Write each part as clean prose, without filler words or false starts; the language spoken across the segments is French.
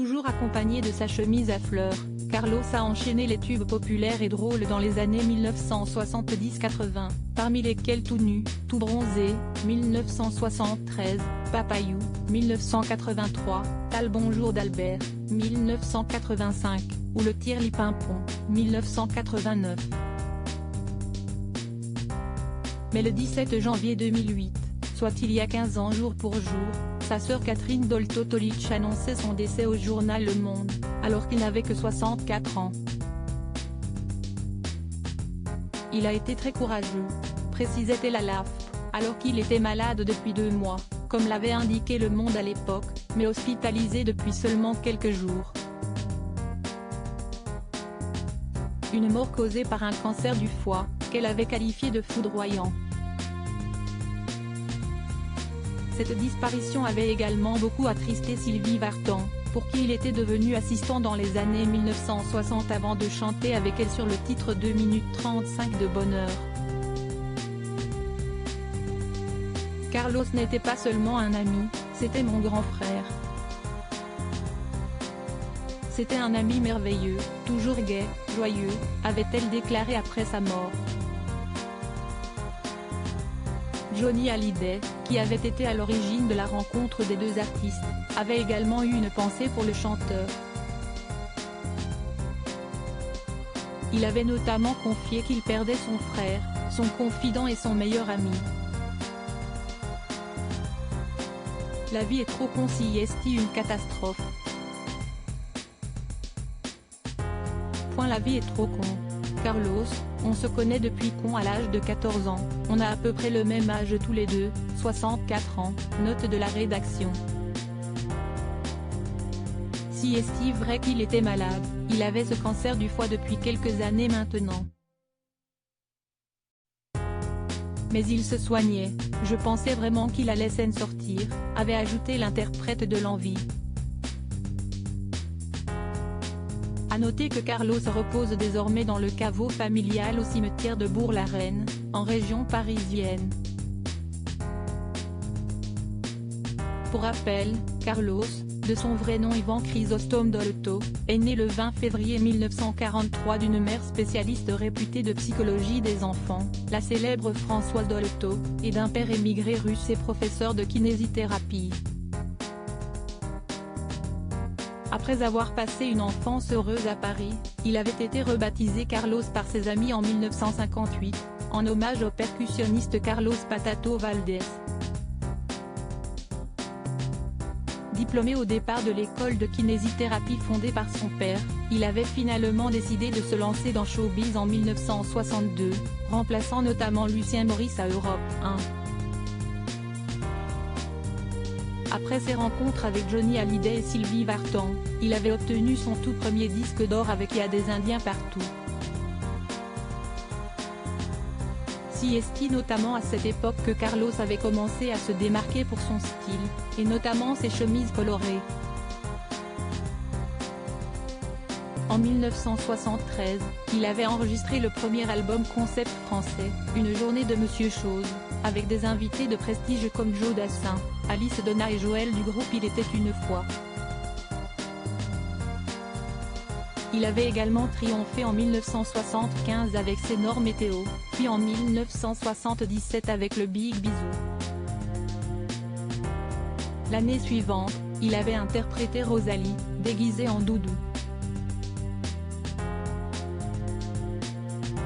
toujours accompagné de sa chemise à fleurs, Carlos a enchaîné les tubes populaires et drôles dans les années 1970-80, parmi lesquels Tout nu, tout bronzé, 1973, Papayou, 1983, T'as le bonjour d'Albert, 1985, ou Le Tirli-Pimpon, 1989. Mais le 17 janvier 2008, soit il y a 15 ans jour pour jour, sa sœur Catherine Dolto-Tolić annonçait son décès au journal Le Monde, alors qu'il n'avait que 64 ans. Il a été très courageux, précisait-elle à l'AFP, alors qu'il était malade depuis 2 mois, comme l'avait indiqué Le Monde à l'époque, mais hospitalisé depuis seulement quelques jours. Une mort causée par un cancer du foie, qu'elle avait qualifié de foudroyant. Cette disparition avait également beaucoup attristé Sylvie Vartan, pour qui il était devenu assistant dans les années 1960 avant de chanter avec elle sur le titre 2 minutes 35 de Bonheur. Carlos n'était pas seulement un ami, c'était mon grand frère. C'était un ami merveilleux, toujours gai, joyeux, avait-elle déclaré après sa mort. Johnny Hallyday, qui avait été à l'origine de la rencontre des deux artistes, avait également eu une pensée pour le chanteur. Il avait notamment confié qu'il perdait son frère, son confident et son meilleur ami. La vie est trop con si est une catastrophe. La vie est trop con. Carlos, on se connaît depuis qu'on a l'âge de 14 ans, on a à peu près le même âge tous les deux, 64 ans, note de la rédaction. Si est-il vrai qu'il était malade, il avait ce cancer du foie depuis quelques années maintenant. Mais il se soignait, je pensais vraiment qu'il allait s'en sortir, avait ajouté l'interprète de l'Envie. A noter que Carlos repose désormais dans le caveau familial au cimetière de Bourg-la-Reine, en région parisienne. Pour rappel, Carlos, de son vrai nom Ivan Chrysostome Dolto, est né le 20 février 1943 d'une mère spécialiste réputée de psychologie des enfants, la célèbre Françoise Dolto, et d'un père émigré russe et professeur de kinésithérapie. Après avoir passé une enfance heureuse à Paris, il avait été rebaptisé Carlos par ses amis en 1958, en hommage au percussionniste Carlos Patato Valdés. Diplômé au départ de l'école de kinésithérapie fondée par son père, il avait finalement décidé de se lancer dans showbiz en 1962, remplaçant notamment Lucien Maurice à Europe 1. Après ses rencontres avec Johnny Hallyday et Sylvie Vartan, il avait obtenu son tout premier disque d'or avec Y a des Indiens partout. Si est notamment à cette époque que Carlos avait commencé à se démarquer pour son style, et notamment ses chemises colorées. En 1973, il avait enregistré le premier album concept français, Une journée de Monsieur Chose, avec des invités de prestige comme Joe Dassin, Alice Donna et Joël du groupe Il était une fois. Il avait également triomphé en 1975 avec C'est Nord Météo, puis en 1977 avec le Big Bisou. L'année suivante, il avait interprété Rosalie, déguisée en doudou.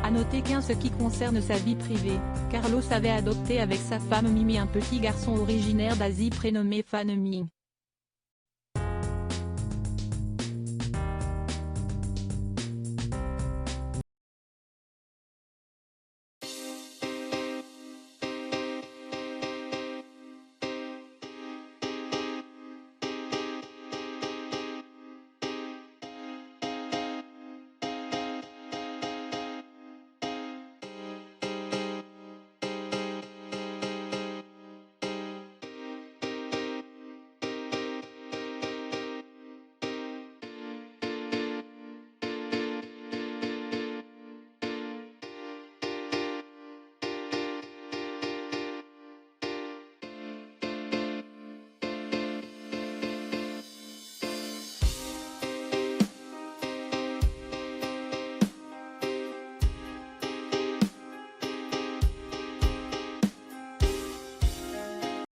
A noter qu'en ce qui concerne sa vie privée, Carlos avait adopté avec sa femme Mimi un petit garçon originaire d'Asie prénommé Fan Ming.